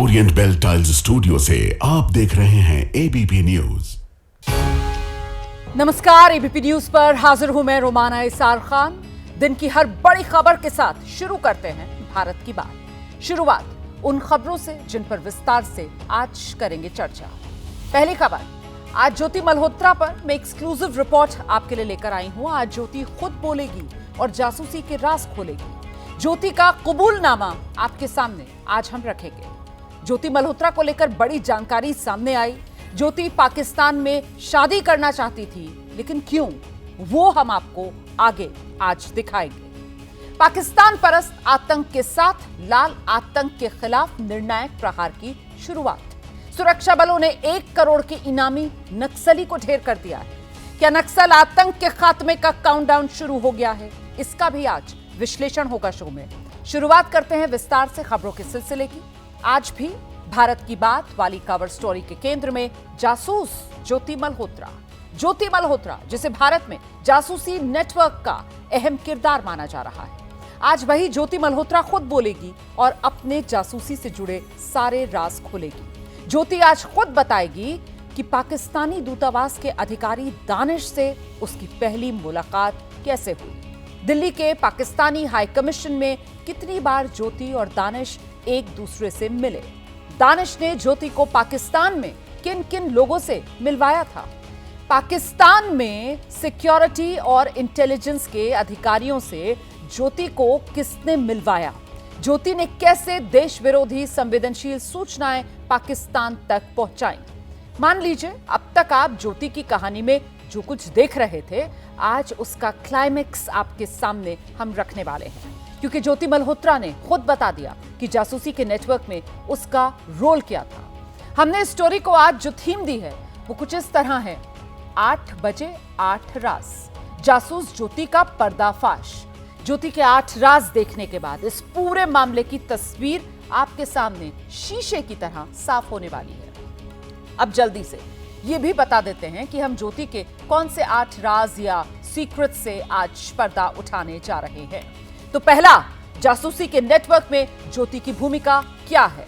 Orient bell tiles studio से आप देख रहे हैं एबीपी न्यूज। नमस्कार, एबीपी न्यूज पर हाजिर हूं मैं रोमाना इसार खान। दिन की हर बड़ी खबर के साथ शुरू करते हैं भारत की बात। शुरुआत उन खबरों से जिन पर विस्तार से आज करेंगे चर्चा। पहली खबर, आज ज्योति मल्होत्रा पर मैं एक्सक्लूसिव रिपोर्ट आपके लिए लेकर आई हूं। आज ज्योति खुद बोलेगी और जासूसी के राज खोलेगी। ज्योति का कबूलनामा आपके सामने आज हम रखेंगे। ज्योति मल्होत्रा को लेकर बड़ी जानकारी सामने आई। ज्योति पाकिस्तान में शादी करना चाहती थी, लेकिन क्यों, वो हम आपको आगे आज दिखाएंगे। पाकिस्तान परस्त आतंक के साथ लाल आतंक के खिलाफ निर्णायक प्रहार की शुरुआत। सुरक्षा बलों ने 1 करोड़ के इनामी नक्सली को ढेर कर दिया है। क्या नक्सल आतंक के खात्मे का काउंटडाउन शुरू हो गया है? इसका भी आज विश्लेषण होगा शो में। शुरुआत करते हैं विस्तार से खबरों के सिलसिले की। आज भी भारत की बात वाली कवर स्टोरी के केंद्र में जासूस ज्योति मल्होत्रा। ज्योति मल्होत्रा, जिसे भारत में जासूसी नेटवर्क का अहम किरदार माना जा रहा है। आज वही ज्योति मल्होत्रा खुद बोलेगी और अपने जासूसी से जुड़े सारे राज खोलेगी। ज्योति आज खुद बताएगी कि पाकिस्तानी दूतावास के अधिकारी दानिश से उसकी पहली मुलाकात कैसे हुई। दिल्ली के पाकिस्तानी हाई कमीशन में कितनी बार ज्योति और दानिश एक दूसरे से मिले। दानिश ने ज्योति को पाकिस्तान में किन किन लोगों से मिलवाया था। पाकिस्तान में सिक्योरिटी और इंटेलिजेंस के अधिकारियों से ज्योति को किसने मिलवाया। ज्योति ने कैसे देश विरोधी संवेदनशील सूचनाएं पाकिस्तान तक पहुंचाई। मान लीजिए अब तक आप ज्योति की कहानी में जो कुछ देख रहे थे, आज उसका क्लाइमेक्स आपके सामने हम रखने वाले हैं, क्योंकि ज्योति मल्होत्रा ने खुद बता दिया कि जासूसी के नेटवर्क में उसका रोल क्या था। हमने इस स्टोरी को आज जो थीम दी है वो कुछ इस तरह है, 8 बजे 8 राज। जासूस ज्योति का पर्दाफाश। ज्योति के 8 राज देखने के बाद इस पूरे मामले की तस्वीर आपके सामने शीशे की तरह साफ होने वाली है। अब जल्दी से ये भी बता देते हैं कि हम ज्योति के कौन से 8 राज या सीक्रेट से आज पर्दा उठाने जा रहे हैं। तो पहला, जासूसी के नेटवर्क में ज्योति की भूमिका क्या है।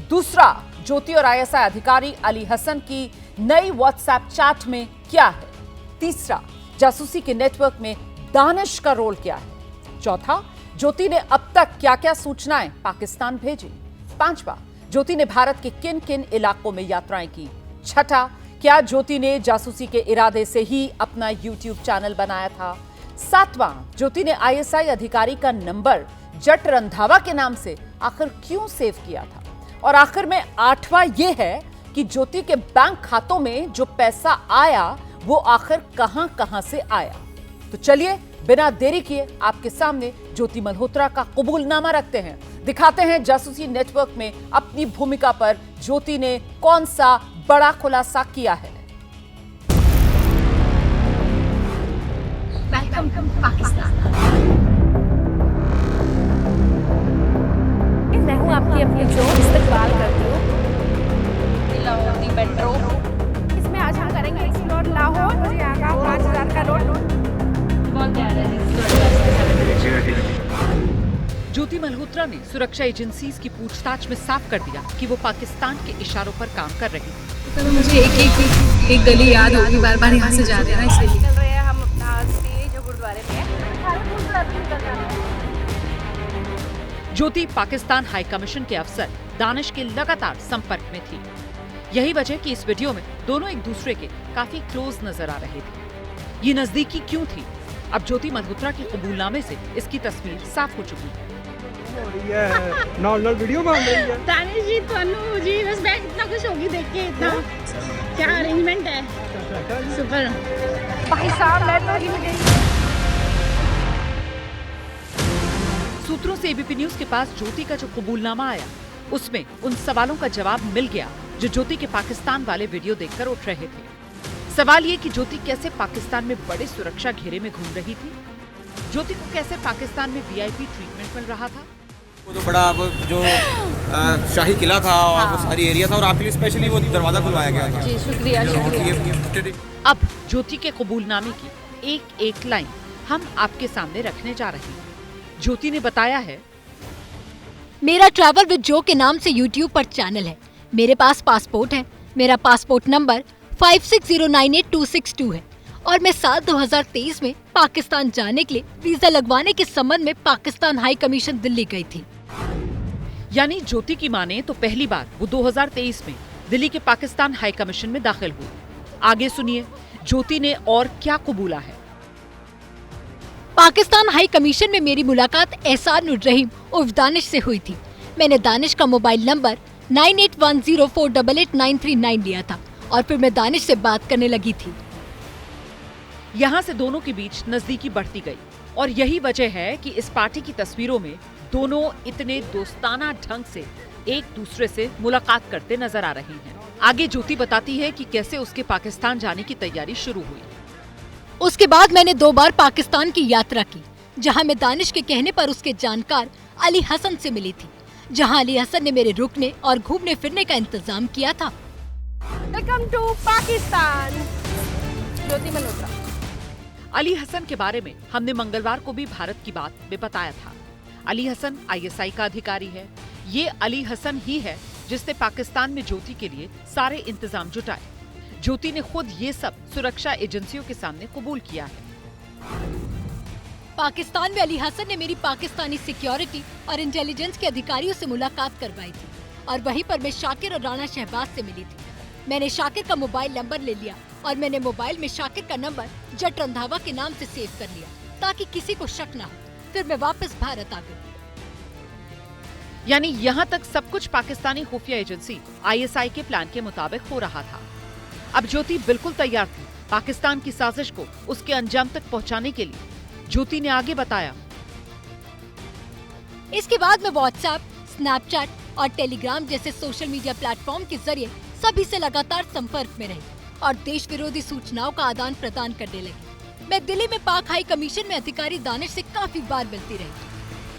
दूसरा, ज्योति और आईएसआई अधिकारी अली हसन की नई व्हाट्सएप चैट में क्या है। तीसरा, जासूसी के नेटवर्क में दानिश का रोल क्या है। चौथा, ज्योति ने अब तक क्या क्या सूचनाएं पाकिस्तान भेजी। पांचवा, ज्योति ने भारत के किन किन इलाकों में यात्राएं की। छठा, क्या ज्योति ने जासूसी के इरादे से ही अपना यूट्यूब चैनल बनाया था। सातवां, ज्योति ने आईएसआई अधिकारी का नंबर जट रंधावा के नाम से आखिर क्यों सेव किया था। और आखिर में 8वां यह है कि ज्योति के बैंक खातों में जो पैसा आया वो आखिर कहां कहां से आया। तो चलिए बिना देरी किए आपके सामने ज्योति मल्होत्रा का कबूलनामा रखते हैं। दिखाते हैं जासूसी नेटवर्क में अपनी भूमिका पर ज्योति ने कौन सा बड़ा खुलासा किया है। वेलकम पाकिस्तान। मैं हूँ आपकी अपनी जो इस्तकबाल करती हूँ मेट्रो। इसमें आज हम करेंगे एक्सप्लोर लाहौर। मुझे यहाँ का 5000 का नोट बहुत प्यारा है। ज्योति मल्होत्रा ने सुरक्षा एजेंसीज की पूछताछ में साफ कर दिया कि वो पाकिस्तान के इशारों पर काम कर रही थी। तो मुझे एक गली याद होगी, बार बार यहाँ से जा रहे हैं ना, इसलिए चल रहे हैं हम अपना स्टे जो गुरुद्वारे में है। ज्योति पाकिस्तान हाई कमीशन के अफसर दानिश के लगातार संपर्क में थी। यही वजह कि इस वीडियो में दोनों एक दूसरे के काफी क्लोज नजर आ रहे थे। ये नजदीकी क्यों थी? अब ज्योति मल्होत्रा के कबूलनामे से इसकी तस्वीर साफ हो चुकी है। वीडियो बन रही है। दानिश जी, तनु जी, बस मैं इतना खुश होगी देख के। इतना क्या अरेंजमेंट है, सुपर। भाई साहब मैं तो सूत्रों से एबीपी न्यूज के पास ज्योति का जो कबूलनामा आया उसमें उन सवालों का जवाब मिल गया जो ज्योति के पाकिस्तान वाले वीडियो देखकर उठ रहे थे। सवाल ये कि ज्योति कैसे पाकिस्तान में बड़े सुरक्षा घेरे में घूम रही थी। ज्योति को कैसे पाकिस्तान में वीआईपी ट्रीटमेंट मिल रहा था। वो तो बड़ा जो शाही किला था और वो सारी एरिया था और आपके लिए स्पेशली वो दरवाजा खुलवाया गया था। जी शुक्रिया। अब ज्योति के कबूलनामे की एक एक लाइन हम आपके सामने रखने जा रहे हैं। ज्योति ने बताया है, मेरा ट्रैवल विद जो के नाम से YouTube पर चैनल है। मेरे पास पासपोर्ट है। मेरा पासपोर्ट नंबर 56098262 है और मैं साल 2023 में पाकिस्तान जाने के लिए वीजा लगवाने के संबंध में पाकिस्तान हाई कमीशन दिल्ली गई थी। यानी ज्योति की माने तो पहली बार वो 2023 में दिल्ली के पाकिस्तान हाई कमीशन में दाखिल हुई। आगे सुनिए ज्योति ने और क्या कबूला है। पाकिस्तान हाई कमीशन में मेरी मुलाकात एहसान रहीम उर्फ दानिश से हुई थी। मैंने दानिश का मोबाइल नंबर 9810488939 लिया था और फिर मैं दानिश से बात करने लगी थी। यहाँ से दोनों के बीच नजदीकी बढ़ती गई और यही वजह है कि इस पार्टी की तस्वीरों में दोनों इतने दोस्ताना ढंग से एक दूसरे से मुलाकात करते नजर आ रहे हैं। आगे ज्योति बताती है कि कैसे उसके पाकिस्तान जाने की तैयारी शुरू हुई। उसके बाद मैंने 2 बार पाकिस्तान की यात्रा की, जहां मैं दानिश के कहने पर उसके जानकार अली हसन से मिली थी, जहां अली हसन ने मेरे रुकने और घूमने फिरने का इंतजाम किया था। Welcome to Pakistan. ज्योति मल्होत्रा। अली हसन के बारे में हमने मंगलवार को भी भारत की बात में बताया था। अली हसन ISI का अधिकारी है। ये अली हसन ही है जिसने पाकिस्तान में ज्योति के लिए सारे इंतजाम जुटाए। ज्योति ने खुद ये सब सुरक्षा एजेंसियों के सामने कबूल किया है। पाकिस्तान में अली हसन ने मेरी पाकिस्तानी सिक्योरिटी और इंटेलिजेंस के अधिकारियों से मुलाकात करवाई थी और वहीं पर मैं शाकिर और राणा शहबाज से मिली थी। मैंने शाकिर का मोबाइल नंबर ले लिया और मैंने मोबाइल में शाकिर का नंबर जट रंधावा के नाम से सेव कर लिया ताकि किसी को शक न हो। फिर मैं वापस भारत आ गई। यानी यहाँ तक सब कुछ पाकिस्तानी खुफिया एजेंसी ISI के प्लान के मुताबिक हो रहा था। अब ज्योति बिल्कुल तैयार थी पाकिस्तान की साजिश को उसके अंजाम तक पहुँचाने के लिए। ज्योति ने आगे बताया, इसके बाद मैं व्हाट्सएप, स्नैपचैट और टेलीग्राम जैसे सोशल मीडिया प्लेटफॉर्म के जरिए सभी से लगातार संपर्क में रही और देश विरोधी सूचनाओं का आदान प्रदान करने लगी। मैं दिल्ली में पाक हाई कमीशन में अधिकारी दानिश से काफी बार मिलती रही।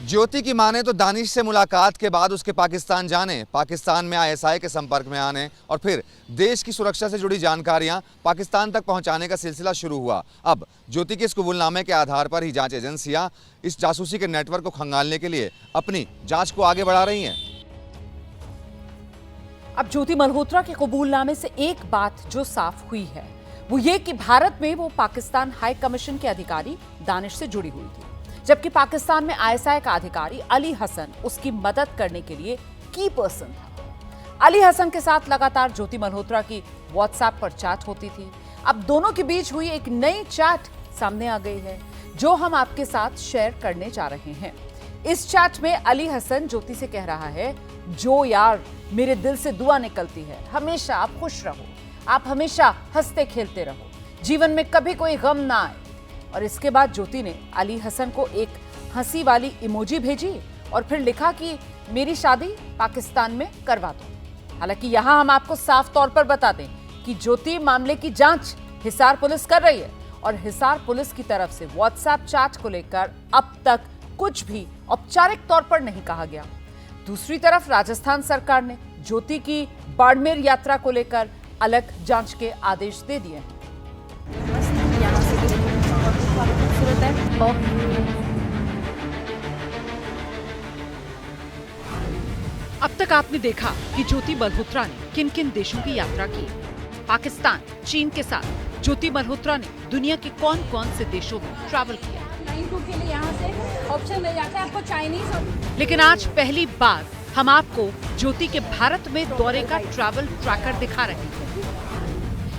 ज्योति की माने तो दानिश से मुलाकात के बाद उसके पाकिस्तान जाने, पाकिस्तान में ISI के संपर्क में आने और फिर देश की सुरक्षा से जुड़ी जानकारियां पाकिस्तान तक पहुंचाने का सिलसिला शुरू हुआ। अब ज्योति के इस कबूलनामे के आधार पर ही जांच एजेंसियां इस जासूसी के नेटवर्क को खंगालने के लिए अपनी जांच को आगे बढ़ा रही हैं। अब ज्योति मल्होत्रा के कबूलनामे से एक बात जो साफ हुई है वो ये कि भारत में वो पाकिस्तान हाई कमीशन के अधिकारी दानिश से जुड़ी हुई थी, जबकि पाकिस्तान में ISI का अधिकारी अली हसन उसकी मदद करने के लिए की पर्सन था। अली हसन के साथ लगातार ज्योति मल्होत्रा की व्हाट्सएप पर चैट होती थी। अब दोनों के बीच हुई एक नई चैट सामने आ गई है जो हम आपके साथ शेयर करने जा रहे हैं। इस चैट में अली हसन ज्योति से कह रहा है, जो यार मेरे दिल से दुआ निकलती है, हमेशा आप खुश रहो, आप हमेशा हंसते खेलते रहो, जीवन में कभी कोई गम ना आए। और इसके बाद ज्योति ने अली हसन को एक हंसी वाली इमोजी भेजी और फिर लिखा कि मेरी शादी पाकिस्तान में करवा दो। हालांकि यहां हम आपको साफ तौर पर बता दें कि ज्योति मामले की जांच हिसार पुलिस कर रही है और हिसार पुलिस की तरफ से व्हाट्सएप चैट को लेकर अब तक कुछ भी औपचारिक तौर पर नहीं कहा गया। दूसरी तरफ राजस्थान सरकार ने ज्योति की बाड़मेर यात्रा को लेकर अलग जांच के आदेश दे दिए हैं। अब तक आपने देखा कि ज्योति मल्होत्रा ने किन किन देशों की यात्रा की। पाकिस्तान, चीन के साथ ज्योति मल्होत्रा ने दुनिया के कौन कौन से देशों में ट्रैवल किया। के लिए यहाँ से ऑप्शन मिल जाता है आपको चाइनीज और... लेकिन आज पहली बार हम आपको ज्योति के भारत में दौरे का ट्रैवल ट्रैकर दिखा रहे हैं।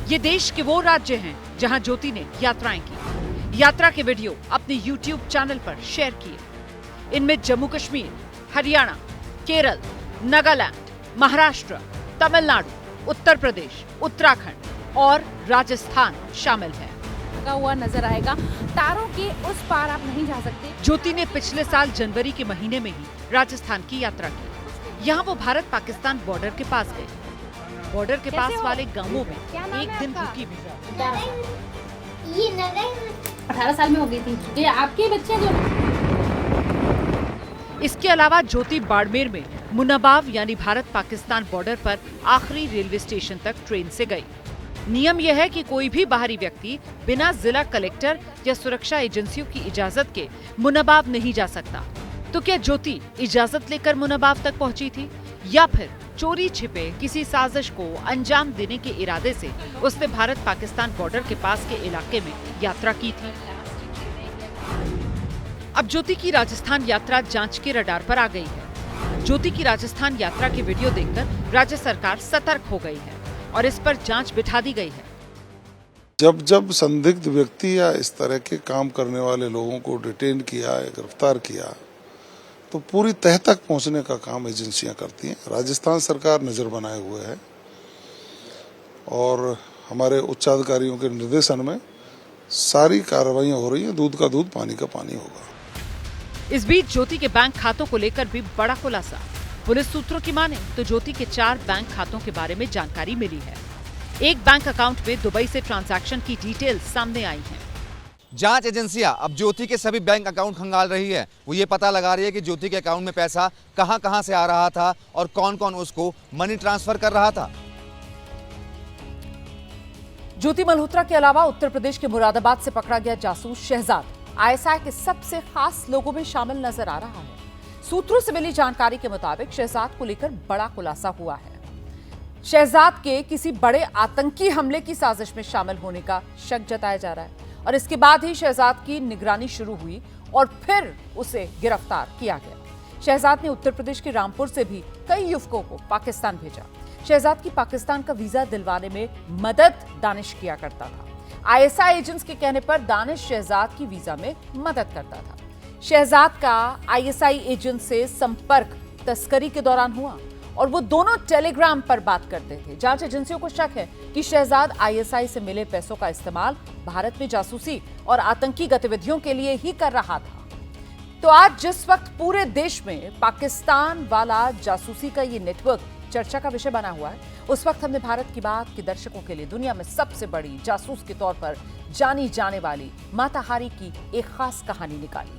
ये देश के वो राज्य हैं जहां ज्योति ने यात्राएं की। यात्रा के वीडियो अपने YouTube चैनल पर शेयर किए। इनमें जम्मू कश्मीर, हरियाणा, केरल, नागालैंड, महाराष्ट्र, तमिलनाडु, उत्तर प्रदेश, उत्तराखंड और राजस्थान शामिल है। हुआ नजर आएगा, तारों के उस पार आप नहीं जा सकते। ज्योति ने पिछले साल जनवरी के महीने में ही राजस्थान की यात्रा की। यहाँ वो भारत पाकिस्तान बॉर्डर के पास गए। बॉर्डर के पास वाले गांवों में एक दिन रुकी भी। 18 साल में हो गई थी। ये आपके बच्चे जो। इसके अलावा ज्योति बाड़मेर में मुनाबाव यानी भारत पाकिस्तान बॉर्डर पर आखिरी रेलवे स्टेशन तक ट्रेन से गई। नियम यह है कि कोई भी बाहरी व्यक्ति बिना जिला कलेक्टर या सुरक्षा एजेंसियों की इजाजत के मुनाबाव नहीं जा सकता। तो क्या ज्योति इजाजत लेकर मुनबाव तक पहुंची थी या फिर चोरी छिपे किसी साजिश को अंजाम देने के इरादे से उसने भारत पाकिस्तान बॉर्डर के पास के इलाके में यात्रा की थी? अब ज्योति की राजस्थान यात्रा जांच के रडार पर आ गई है। ज्योति की राजस्थान यात्रा की वीडियो देखकर राज्य सरकार सतर्क हो गई है और इस पर जांच बिठा दी गई है। जब जब संदिग्ध व्यक्ति या इस तरह के काम करने वाले लोगों को डिटेन किया या गिरफ्तार किया तो पूरी तह तक पहुंचने का काम एजेंसियां करती हैं। राजस्थान सरकार नजर बनाए हुए है और हमारे उच्चाधिकारियों के निर्देशन में सारी कार्रवाइयां हो रही हैं। दूध का दूध, पानी का पानी होगा। इस बीच ज्योति के बैंक खातों को लेकर भी बड़ा खुलासा। पुलिस सूत्रों की माने तो ज्योति के 4 बैंक खातों के बारे में जानकारी मिली है। एक बैंक अकाउंट में दुबई से ट्रांजैक्शन की डिटेल सामने आई है। जांच एजेंसियां अब ज्योति के सभी बैंक अकाउंट खंगाल रही है। वो ये पता लगा रही है कि ज्योति के अकाउंट में पैसा कहां-कहां से आ रहा था और कौन-कौन उसको मनी ट्रांसफर कर रहा था। ज्योति मल्होत्रा के अलावा उत्तर प्रदेश के मुरादाबाद से पकड़ा गया जासूस शहजाद आईएसआई के सबसे खास लोगों में शामिल नजर आ रहा है। सूत्रों से मिली जानकारी के मुताबिक शहजाद को लेकर बड़ा खुलासा हुआ है। शहजाद के किसी बड़े आतंकी हमले की साजिश में शामिल होने का शक जताया जा रहा है और इसके बाद ही शहजाद की निगरानी शुरू हुई और फिर उसे गिरफ्तार किया गया। शहजाद ने उत्तर प्रदेश के रामपुर से भी कई युवकों को पाकिस्तान भेजा। शहजाद की पाकिस्तान का वीजा दिलवाने में मदद दानिश किया करता था। आईएसआई एजेंट्स के कहने पर दानिश शहजाद की वीजा में मदद करता था। शहजाद का आईएसआई एजेंट से संपर्क तस्करी के दौरान हुआ और वो दोनों टेलीग्राम पर बात करते थे। जांच एजेंसियों को शक है कि शहजाद आईएसआई से मिले पैसों का इस्तेमाल भारत में जासूसी और आतंकी गतिविधियों के लिए ही कर रहा था। तो आज जिस वक्त पूरे देश में पाकिस्तान वाला जासूसी का ये नेटवर्क चर्चा का विषय बना हुआ है, उस वक्त हमने भारत की बात के दर्शकों के लिए दुनिया में सबसे बड़ी जासूस के तौर पर जानी जाने वाली माता हारी की एक खास कहानी निकाली।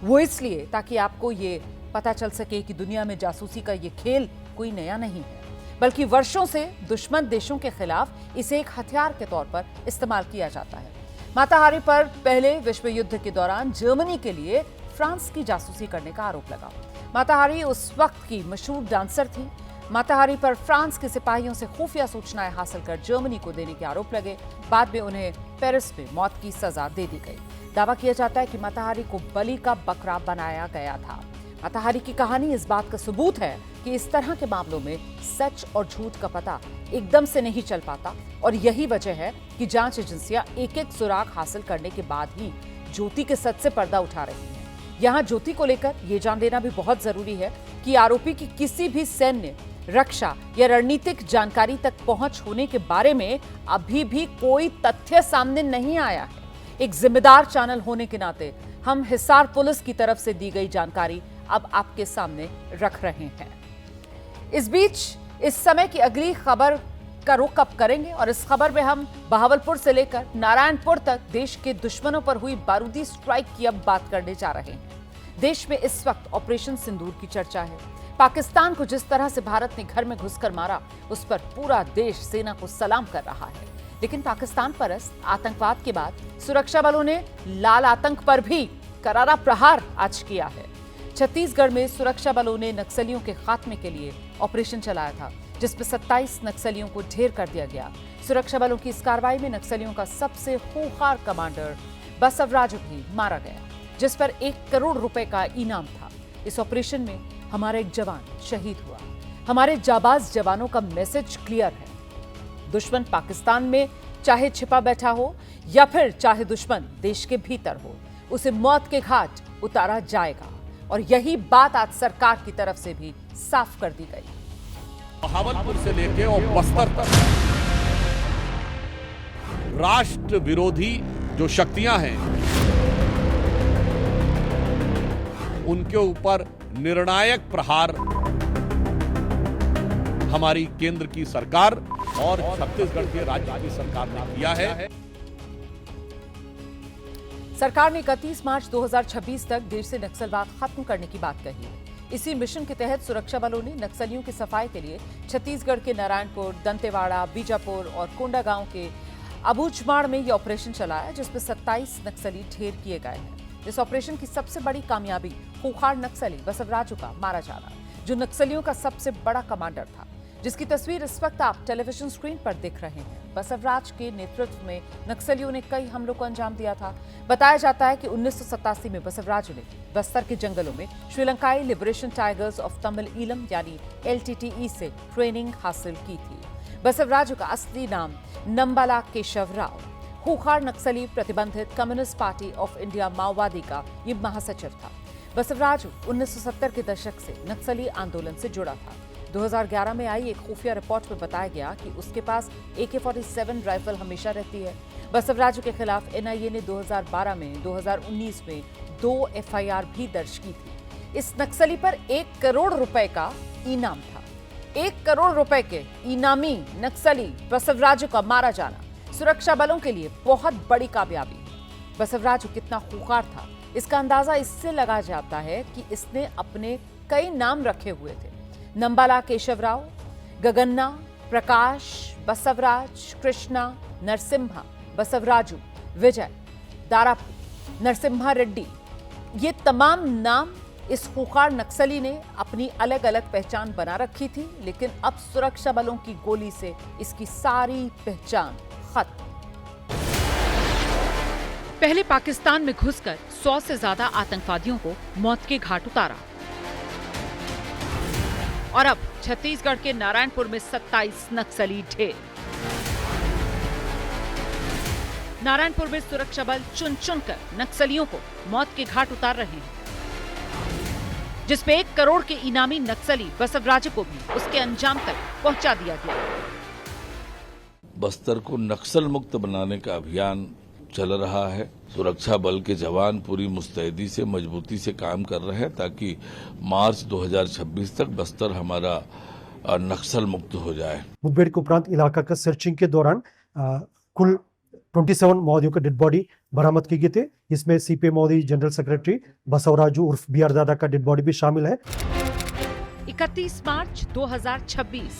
वो इसलिए ताकि आपको ये पता चल सके कि दुनिया में जासूसी का ये खेल कोई नया नहीं है, बल्कि वर्षों से दुश्मन देशों के खिलाफ इसे एक हथियार के तौर पर इस्तेमाल किया जाता है। माता हारी पर पहले विश्व युद्ध के दौरान जर्मनी के लिए फ्रांस की जासूसी करने का आरोप लगा। माता हारी उस वक्त की मशहूर डांसर थी। माता हारी पर फ्रांस के सिपाहियों से खुफिया सूचनाएं हासिल कर जर्मनी को देने के आरोप लगे। बाद में उन्हें पेरिस में मौत की सजा दे दी गई। दावा किया जाता है कि माता हारी को बलि का बकरा बनाया गया था। माता हारी की कहानी इस बात का सबूत है कि इस तरह के मामलों में सच और झूठ का पता एकदम से नहीं चल पाता और यही वजह है कि जांच एजेंसियां एक-एक सुराग हासिल करने के बाद ही ज्योति के सच से पर्दा उठा रही हैं। यहाँ ज्योति को लेकर यह जान लेना भी बहुत जरूरी है कि आरोपी की किसी भी सैन्य, रक्षा या रणनीतिक जानकारी तक पहुंच होने के बारे में अभी भी कोई तथ्य सामने नहीं आया है। एक जिम्मेदार चैनल होने के नाते हम हिसार पुलिस की तरफ से दी गई जानकारी अब आपके सामने रख रहे हैं। इस बीच इस समय की अगली खबर का रुख अब करेंगे और इस खबर में हम बहावलपुर से लेकर नारायणपुर तक देश के दुश्मनों पर हुई बारूदी स्ट्राइक की अब बात करने जा रहे हैं। देश में इस वक्त ऑपरेशन सिंदूर की चर्चा है। पाकिस्तान को जिस तरह से भारत ने घर में घुसकर मारा, उस पर पूरा देश सेना को सलाम कर रहा है। लेकिन पाकिस्तान परस्त आतंकवाद के बाद सुरक्षा बलों ने लाल आतंक पर भी करारा प्रहार आज किया है। छत्तीसगढ़ में सुरक्षा बलों ने नक्सलियों के खात्मे के लिए ऑपरेशन चलाया था, जिसमें 27 नक्सलियों को ढेर कर दिया गया। सुरक्षा बलों की इस कार्रवाई में नक्सलियों का सबसे खूंखार कमांडर बसवराज भी मारा गया, जिस पर 1 करोड़ रुपए का इनाम था। इस ऑपरेशन में हमारा एक जवान शहीद हुआ। हमारे जाबाज जवानों का मैसेज क्लियर है। दुश्मन पाकिस्तान में चाहे छिपा बैठा हो या फिर चाहे दुश्मन देश के भीतर हो, उसे मौत के घाट उतारा जाएगा और यही बात आज सरकार की तरफ से भी साफ कर दी गई। बहावलपुर से लेके और बस्तर तक राष्ट्र विरोधी जो शक्तियां हैं, उनके ऊपर निर्णायक प्रहार हमारी केंद्र की सरकार और छत्तीसगढ़ के राज्य की सरकार ने किया है। सरकार ने 31 मार्च 2026 तक देश से नक्सलवाद खत्म करने की बात कही है। इसी मिशन के तहत सुरक्षा बलों ने नक्सलियों की सफाई के लिए छत्तीसगढ़ के नारायणपुर, दंतेवाड़ा, बीजापुर और कोंडागांव के अबूझमाड़ में यह ऑपरेशन चलाया, जिसमें 27 नक्सली ढेर किए गए हैं। इस ऑपरेशन की सबसे बड़ी कामयाबी खूंखार नक्सली बसवराजू का मारा जाना, जो नक्सलियों का सबसे बड़ा कमांडर था, जिसकी तस्वीर इस वक्त आप टेलीविजन स्क्रीन पर देख रहे हैं। बसवराज के नेतृत्व में नक्सलियों ने कई हमलों को अंजाम दिया था। बताया जाता है कि 1987 में बसवराजू ने बस्तर के जंगलों में श्रीलंकाई liberation tigers of Tamil Eelam यानी LTTE से ट्रेनिंग हासिल की थी। बसवराजू का असली नाम नंबाला केशव राव, खूंखार नक्सली प्रतिबंधित कम्युनिस्ट पार्टी ऑफ इंडिया माओवादी का ये महासचिव था। बसवराजू 1970 के दशक से नक्सली आंदोलन से जुड़ा था। 2011 में आई एक खुफिया रिपोर्ट में बताया गया कि उसके पास AK-47 राइफल हमेशा रहती है। बसवराजू के खिलाफ NIA ने 2012 में 2019 में 2 FIR भी दर्ज की थी। इस नक्सली पर 1 करोड़ रुपए का इनाम था। 1 करोड़ रुपए के इनामी नक्सली बसवराजू का मारा जाना सुरक्षा बलों के लिए बहुत बड़ी कामयाबी। बसवराजू कितना खूंखार था, इसका अंदाजा इससे लगाया जाता है कि इसने अपने कई नाम रखे हुए थे। नंबाला केशवराव, गगन्ना, प्रकाश, बसवराज, कृष्णा, नरसिम्हा, बसवराजू, विजय, दारापू, नरसिम्हा रेड्डी, ये तमाम नाम इस खूंखार नक्सली ने अपनी अलग अलग पहचान बना रखी थी, लेकिन अब सुरक्षा बलों की गोली से इसकी सारी पहचान खत्म। पहले पाकिस्तान में घुसकर 100 से ज्यादा आतंकवादियों को मौत के घाट उतारा और अब छत्तीसगढ़ के नारायणपुर में 27 नक्सली ढेर। नारायणपुर में सुरक्षा बल चुन चुनकर नक्सलियों को मौत के घाट उतार रहे हैं, जिसमें 1 करोड़ के इनामी नक्सली बसवराजू को भी उसके अंजाम तक पहुंचा दिया गया। बस्तर को नक्सल मुक्त बनाने का अभियान चल रहा है। सुरक्षा बल के जवान पूरी मुस्तैदी से मजबूती से काम कर रहे हैं ताकि मार्च 2026 तक बस्तर हमारा नक्सल मुक्त हो जाए। मुठभेड़ के उपरांत इलाका का सर्चिंग के दौरान कुल 27 माओवादियों का डेड बॉडी बरामद की गई थे। इसमें CPI माओवादी जनरल सेक्रेटरी बसवराजू उर्फ BR दादा का डेड बॉडी भी शामिल है। 31 मार्च 2026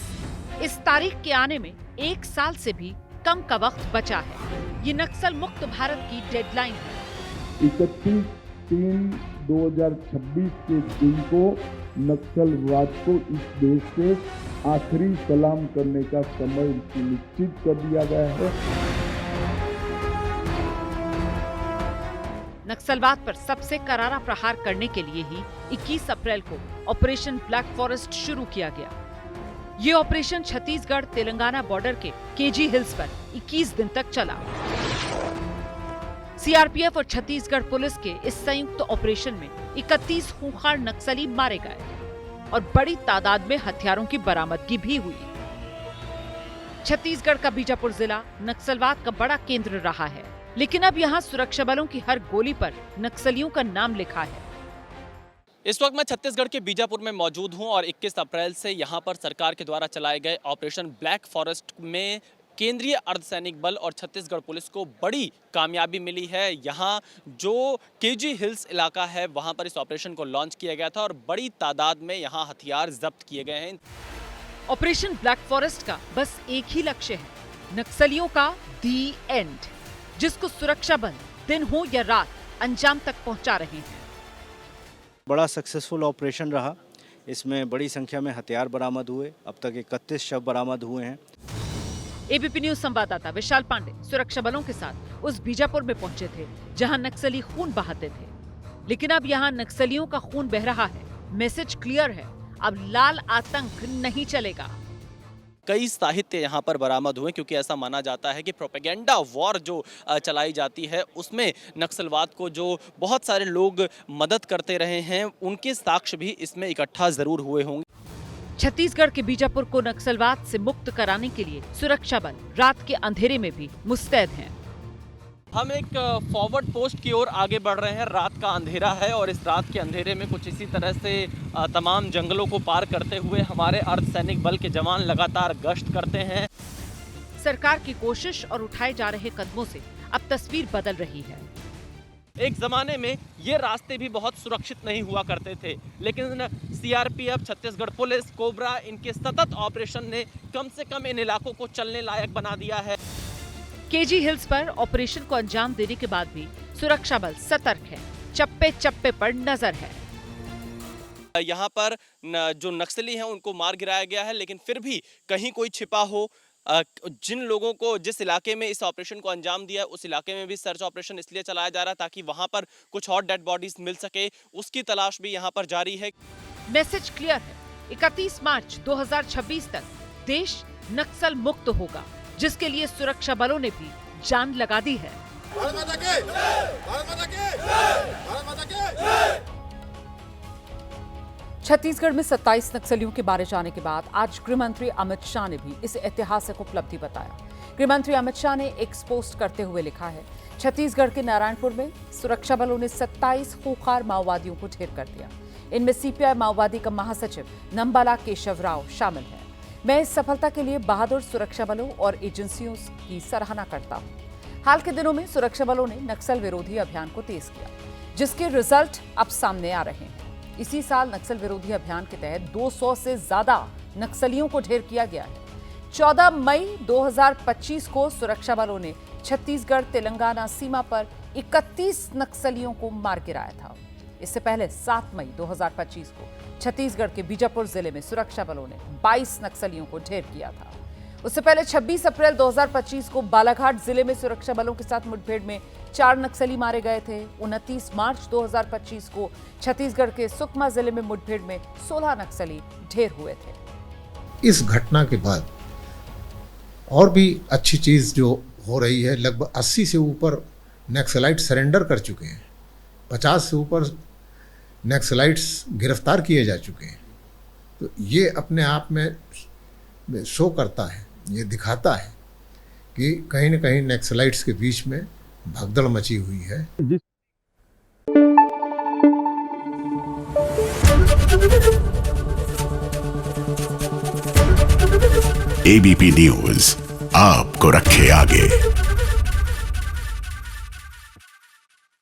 इस तारीख के आने में 1 साल से भी कम का वक्त बचा है। ये नक्सल मुक्त भारत की डेडलाइन है। 31/3/2026 के दिन को नक्सलवाद को इस देश से आखिरी सलाम करने का समय सुनिश्चित कर दिया गया है। नक्सलवाद पर सबसे करारा प्रहार करने के लिए ही 21 अप्रैल को ऑपरेशन ब्लैक फॉरेस्ट शुरू किया गया। ये ऑपरेशन छत्तीसगढ़ तेलंगाना बॉर्डर के KG हिल्स पर 21 दिन तक चला। CRPF और छत्तीसगढ़ पुलिस के इस संयुक्त ऑपरेशन में 31 खूंखार नक्सली मारे गए और बड़ी तादाद में हथियारों की बरामदगी भी हुई। छत्तीसगढ़ का बीजापुर जिला नक्सलवाद का बड़ा केंद्र रहा है, लेकिन अब यहाँ सुरक्षा बलों की हर गोली पर नक्सलियों का नाम लिखा है। इस वक्त मैं छत्तीसगढ़ के बीजापुर में मौजूद हूं और 21 अप्रैल से यहां पर सरकार के द्वारा चलाए गए ऑपरेशन ब्लैक फॉरेस्ट में केंद्रीय अर्धसैनिक बल और छत्तीसगढ़ पुलिस को बड़ी कामयाबी मिली है। यहां जो KG हिल्स इलाका है वहां पर इस ऑपरेशन को लॉन्च किया गया था और बड़ी तादाद में यहां हथियार जब्त किए गए हैं। ऑपरेशन ब्लैक फॉरेस्ट का बस एक ही लक्ष्य है, नक्सलियों का दी एंड, जिसको सुरक्षा बल दिन हो या रात अंजाम तक पहुंचा रहे हैं। बड़ा सक्सेसफुल ऑपरेशन रहा। इसमें बड़ी संख्या में हथियार बरामद हुए। अब तक 31 शव बरामद हुए हैं। ABP न्यूज संवाददाता विशाल पांडे सुरक्षा बलों के साथ उस बीजापुर में पहुंचे थे जहां नक्सली खून बहाते थे, लेकिन अब यहां नक्सलियों का खून बह रहा है। मैसेज क्लियर है, अब लाल आतंक नहीं चलेगा। कई साहित्य यहाँ पर बरामद हुए क्योंकि ऐसा माना जाता है कि प्रोपेगेंडा वॉर जो चलाई जाती है उसमें नक्सलवाद को जो बहुत सारे लोग मदद करते रहे हैं उनके साक्ष्य भी इसमें इकट्ठा जरूर हुए होंगे। छत्तीसगढ़ के बीजापुर को नक्सलवाद से मुक्त कराने के लिए सुरक्षा बल रात के अंधेरे में भी मुस्तैद हैं। हम एक फॉरवर्ड पोस्ट की ओर आगे बढ़ रहे हैं। रात का अंधेरा है और इस रात के अंधेरे में कुछ इसी तरह से तमाम जंगलों को पार करते हुए हमारे अर्धसैनिक बल के जवान लगातार गश्त करते हैं। सरकार की कोशिश और उठाए जा रहे कदमों से अब तस्वीर बदल रही है। एक जमाने में ये रास्ते भी बहुत सुरक्षित नहीं हुआ करते थे, लेकिन CRPF, छत्तीसगढ़ पुलिस, कोबरा, इनके सतत ऑपरेशन ने कम से कम इन इलाकों को चलने लायक बना दिया है। KG हिल्स पर ऑपरेशन को अंजाम देने के बाद भी सुरक्षा बल सतर्क है, चप्पे चप्पे पर नजर है। यहाँ पर जो नक्सली हैं उनको मार गिराया गया है, लेकिन फिर भी कहीं कोई छिपा हो। जिन लोगों को जिस इलाके में इस ऑपरेशन को अंजाम दिया, उस इलाके में भी सर्च ऑपरेशन इसलिए चलाया जा रहा है ताकि वहां पर कुछ और डेड बॉडीज मिल सके, उसकी तलाश भी यहाँ पर जारी है। मैसेज क्लियर है, 31 मार्च 2026 तक देश नक्सल मुक्त होगा, जिसके लिए सुरक्षा बलों ने भी जान लगा दी है। छत्तीसगढ़ में 27 नक्सलियों के मारे जाने के बाद आज गृह मंत्री अमित शाह ने भी इस ऐतिहासिक उपलब्धि बताया। गृह मंत्री अमित शाह ने एक पोस्ट करते हुए लिखा है, छत्तीसगढ़ के नारायणपुर में सुरक्षा बलों ने 27 खूंखार माओवादियों को ढेर कर दिया। इनमें सीपीआई माओवादी का महासचिव नंबाला केशव राव शामिल है। मैं इस सफलता के लिए बहादुर सुरक्षा बलों और एजेंसियों की सराहना करता हूं। हाल के दिनों में सुरक्षा बलों ने नक्सल विरोधी अभियान को तेज किया, जिसके रिजल्ट अब सामने आ रहे हैं। इसी साल नक्सल विरोधी अभियान के तहत 200 से ज्यादा नक्सलियों को ढेर किया गया है। 14 मई 2025 को सुरक्षा बलों ने छत्तीसगढ़ तेलंगाना सीमा पर 31 नक्सलियों को मार गिराया था। इससे पहले 7 मई 2025 को छत्तीसगढ़ के बीजापुर जिले में सुरक्षा बलों ने 22 नक्सलियों को ढेर किया था। उससे पहले 26 अप्रैल 2025 को बालाघाट जिले में सुरक्षा बलों के साथ मुठभेड़ में 4 नक्सली मारे गए थे। 29 मार्च 2025 को छत्तीसगढ़ के सुकमा जिले में मुठभेड़ में 16 नक्सली ढेर हुए थे। इस घटना के बाद और भी अच्छी चीज जो हो रही है, लगभग 80 से ऊपर नक्सलाइट सरेंडर कर चुके हैं, 50 से ऊपर नक्सलाइट्स गिरफ्तार किए जा चुके हैं। तो ये अपने आप में शो करता है, ये दिखाता है कि कहीं न कहीं नक्सलाइट्स के बीच में भगदड़ मची हुई है। एबीपी न्यूज़ आपको रखे आगे।